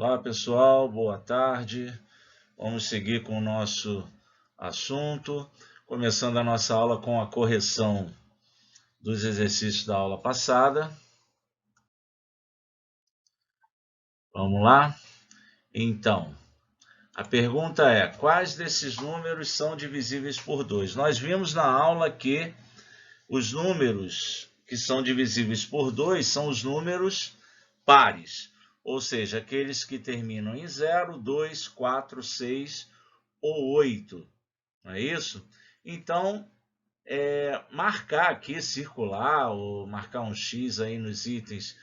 Olá pessoal, boa tarde. Vamos seguir com o nosso assunto, começando a nossa aula com a correção dos exercícios da aula passada. Vamos lá? Então, a pergunta é: quais desses números são divisíveis por 2? Nós vimos na aula que os números que são divisíveis por 2 são os números pares, ou seja, aqueles que terminam em 0, 2, 4, 6 ou 8, não é isso? Então, marcar aqui, circular, ou marcar um X aí nos itens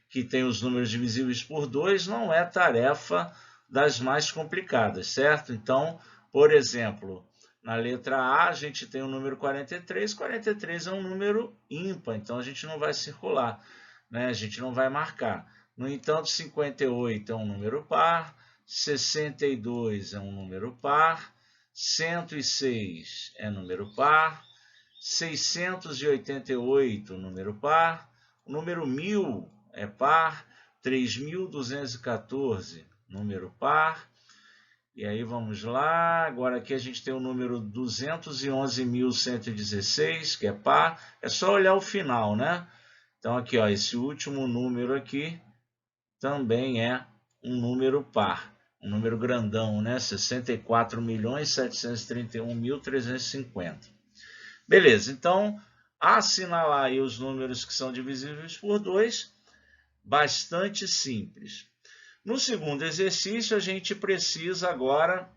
que tem os números divisíveis por 2 não é tarefa das mais complicadas, certo? Então, por exemplo, na letra A a gente tem o número 43, 43 é um número ímpar, então a gente não vai circular, né? A gente não vai marcar. No entanto, 58 é um número par, 62 é um número par, 106 é número par, 688 número par, o número 1000 é par, 3.214 número par. E aí vamos lá, agora aqui a gente tem o número 211.116, que é par, é só olhar o final, né? Então aqui, ó, esse último número aqui também é um número par, um número grandão, né? 64.731.350. Beleza, então, assinalar aí os números que são divisíveis por 2, bastante simples. No segundo exercício, a gente precisa agora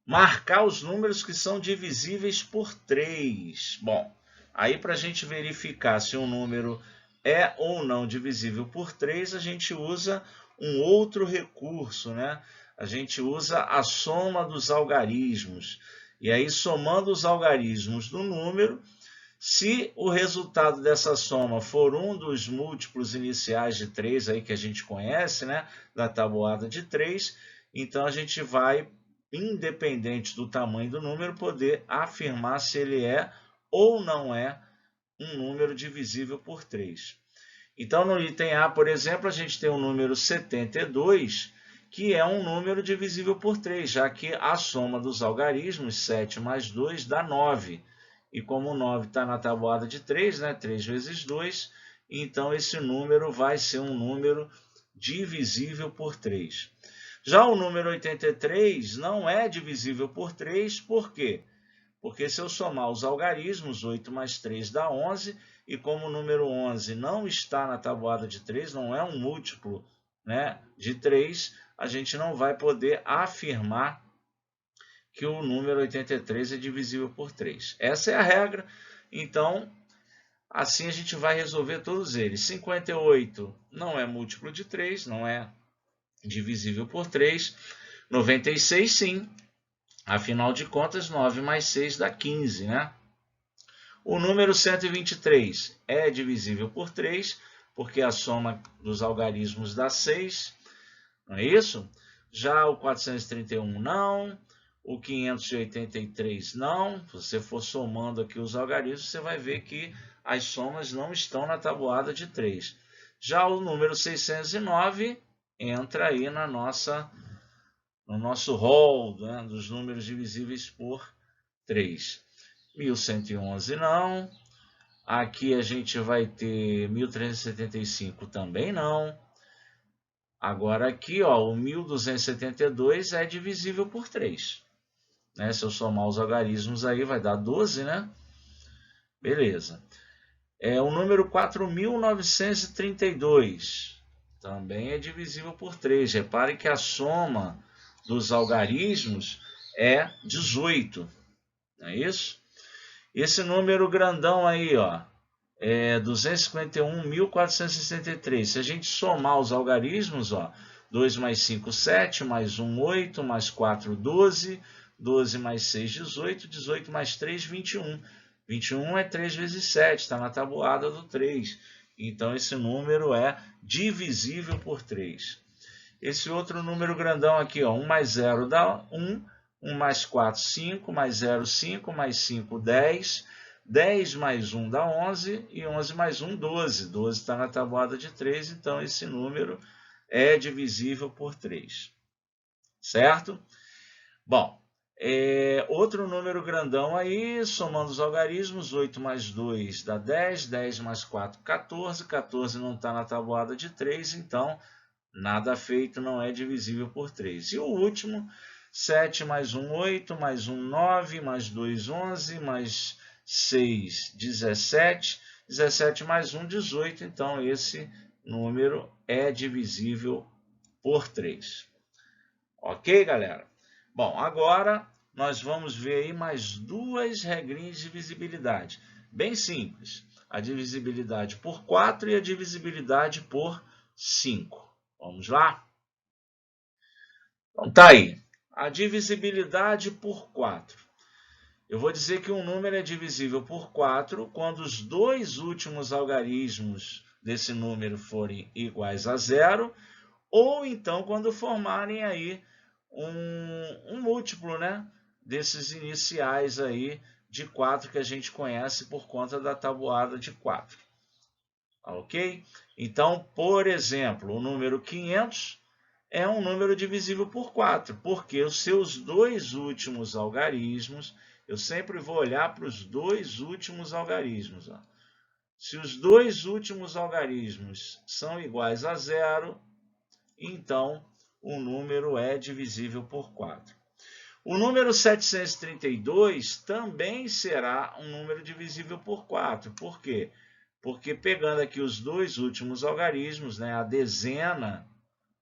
marcar os números que são divisíveis por 3. Bom, aí para a gente verificar se um número é ou não divisível por 3, a gente usa um outro recurso, né? A gente usa a soma dos algarismos. E aí, somando os algarismos do número, se o resultado dessa soma for um dos múltiplos iniciais de 3 aí que a gente conhece, né, da tabuada de 3, então a gente vai, independente do tamanho do número, poder afirmar se ele é ou não é um número divisível por 3. Então, no item A, por exemplo, a gente tem o número 72, que é um número divisível por 3, já que a soma dos algarismos, 7 mais 2, dá 9. E como o 9 está na tabuada de 3, né, 3 vezes 2, então esse número vai ser um número divisível por 3. Já o número 83 não é divisível por 3, por quê? Porque se eu somar os algarismos, 8 mais 3 dá 11, e como o número 11 não está na tabuada de 3, não é um múltiplo, né, de 3, a gente não vai poder afirmar que o número 83 é divisível por 3. Essa é a regra, então assim a gente vai resolver todos eles. 58 não é múltiplo de 3, não é divisível por 3. 96 sim, afinal de contas 9 mais 6 dá 15, né? O número 123 é divisível por 3, porque a soma dos algarismos dá 6, não é isso? Já o 431 não, o 583 não. Se você for somando aqui os algarismos, você vai ver que as somas não estão na tabuada de 3. Já o número 609 entra aí no nosso rol, né, dos números divisíveis por 3. 1111 não. Aqui a gente vai ter 1375 também não. Agora aqui, ó, o 1272 é divisível por 3. Né? Se eu somar os algarismos aí, vai dar 12, né? Beleza. O número 4932 também é divisível por 3. Repare que a soma dos algarismos é 18. Não é isso? Esse número grandão aí, ó, é 251.463. Se a gente somar os algarismos, ó, 2 mais 5, 7, mais 1, 8, mais 4, 12, 12 mais 6, 18, 18 mais 3, 21. 21 é 3 vezes 7, está na tabuada do 3. Então, esse número é divisível por 3. Esse outro número grandão aqui, ó, 1 mais 0 dá 1, 1 mais 4, 5, mais 0, 5, mais 5, 10, 10 mais 1 dá 11 e 11 mais 1, 12. 12 está na tabuada de 3, então esse número é divisível por 3. Certo? Bom, outro número grandão aí, somando os algarismos, 8 mais 2 dá 10, 10 mais 4, 14. 14 não está na tabuada de 3, então nada feito, não é divisível por 3. E o último, 7 mais 1, 8, mais 1, 9, mais 2, 11, mais 6, 17. 17 mais 1, 18. Então, esse número é divisível por 3. Ok, galera? Bom, agora nós vamos ver aí mais duas regrinhas de divisibilidade. Bem simples. A divisibilidade por 4 e a divisibilidade por 5. Vamos lá? Então tá aí. A divisibilidade por 4. Eu vou dizer que um número é divisível por 4 quando os dois últimos algarismos desse número forem iguais a 0, ou então quando formarem aí um múltiplo, né, desses iniciais aí de 4 que a gente conhece por conta da tabuada de 4. Ok? Então, por exemplo, o número 500 é um número divisível por 4, porque os seus dois últimos algarismos, eu sempre vou olhar para os dois últimos algarismos. Ó. Se os dois últimos algarismos são iguais a 0, então o número é divisível por 4. O número 732 também será um número divisível por 4. Por quê? Porque pegando aqui os dois últimos algarismos, né, a dezena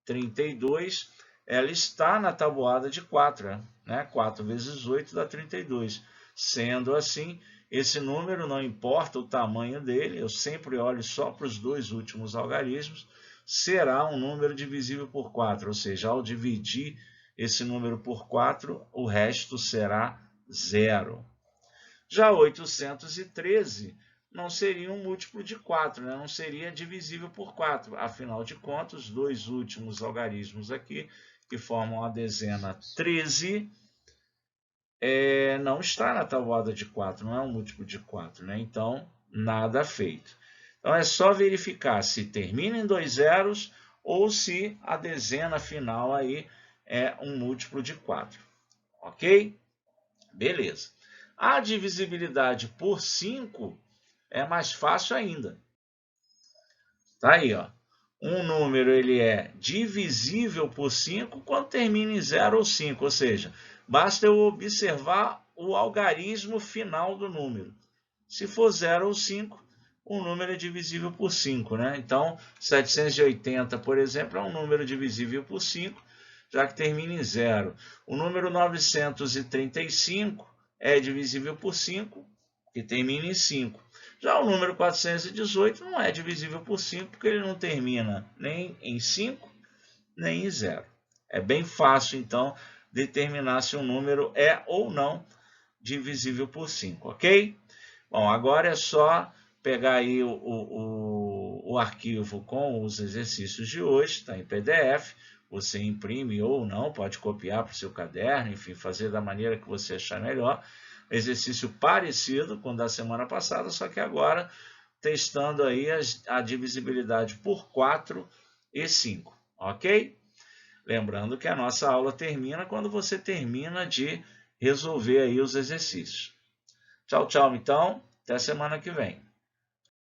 32, ela está na tabuada de 4. Né? 4 vezes 8 dá 32. Sendo assim, esse número, não importa o tamanho dele, eu sempre olho só para os dois últimos algarismos, será um número divisível por 4. Ou seja, ao dividir esse número por 4, o resto será 0. Já 813 não seria um múltiplo de 4, né? Não seria divisível por 4. Afinal de contas, os dois últimos algarismos aqui, que formam a dezena 13, não está na tabuada de 4, não é um múltiplo de 4. Né? Então, nada feito. Então, é só verificar se termina em 2 zeros ou se a dezena final aí é um múltiplo de 4. Ok? Beleza. A divisibilidade por 5 é mais fácil ainda. Tá aí, ó. Um número ele é divisível por 5 quando termina em 0 ou 5, ou seja, basta eu observar o algarismo final do número. Se for 0 ou 5, o número é divisível por 5, né? Então, 780, por exemplo, é um número divisível por 5, já que termina em 0. O número 935 é divisível por 5, que termina em 5. Já o número 418 não é divisível por 5, porque ele não termina nem em 5, nem em 0. É bem fácil, então, determinar se um número é ou não divisível por 5, ok? Bom, agora é só pegar aí o arquivo com os exercícios de hoje, está em PDF, você imprime ou não, pode copiar para o seu caderno, enfim, fazer da maneira que você achar melhor. Exercício parecido com o da semana passada, só que agora testando aí a divisibilidade por 4 e 5, ok? Lembrando que a nossa aula termina quando você termina de resolver aí os exercícios. Tchau, tchau, então. Até semana que vem.